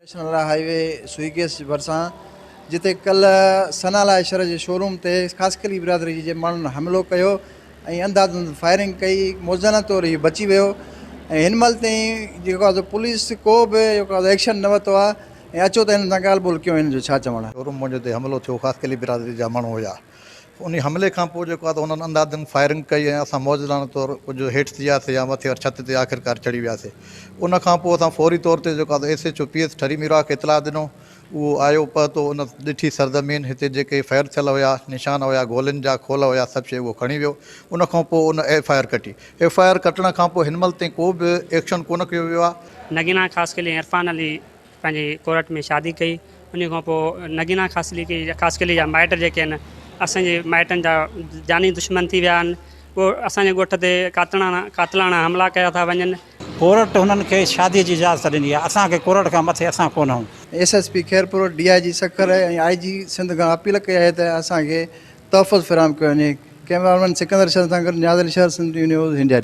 National highway सुईगेस भरिसां जिते कल्ह सनाला शहर जे शोरूम ते ख़ासकरी बिरादरी जे माण्हुनि हमलो कयो ऐं अंधाधुंध फायरिंग कई। मौज़ाना तौरु हीउ बची वियो ऐं हिन महिल ताईं जेको आहे पुलिस को बि जेको आहे एक्शन न वरितो आहे। ऐं अचो त हिन सां ॻाल्हि ॿोल कयूं, हिन जो छा चवणु आहे। शोरूम मुंहिंजे ते हमिलो थियो, ख़ासि कली बिरादरी जा माण्हू हुया। उन हमले खां पोइ जेको आहे त उन्हनि अंधाधुंध फायरिंग कई ऐं असां मौजदाना तौरु कुझु हेठि थी वियासीं या मथे छत ते आख़िरकार चढ़ी वियासीं। उन खां पोइ असां फौरी तौर ते जेको आहे SHO PS ठरी मीरा खे इतलाह ॾिनो। उहो आयो पहुतो, उन ॾिठी सरज़मीन हिते जेके फायर थियल हुया, निशान हुया, गोलियुनि जा खोल हुया, सभु शइ उहो खणी वियो। उन खां पोइ उन FIR कटी। FIR कटण खां पोइ हिन महिल ताईं को बि एक्शन कोन कयो वियो आहे। नगीना ख़ासकली इरफान अली पंहिंजी कोरट में शादी कई। उन खां पोइ नगीना ख़ासकली जा माइट जेके आहिनि असांजे माइटनि जा जानी दुश्मन थी विया आहिनि। उहो असांजे ॻोठ ते कातलाणा हमला कया था वञनि। कोरट हुननि खे शादीअ जी इजाज़त ॾिनी आहे, असांखे कोरट खां मथे असां कोन आहियूं। SSP खैरपुर DIG सखर ऐं IG सिंध खां अपील कई आहे त असांखे तहफ़ुज़ फ़राहम कयो वञे। कैमरामैन सिकंदर शहर सां गॾु नियाज़ अली शहर सिंध न्यूज़ हिंडियारी।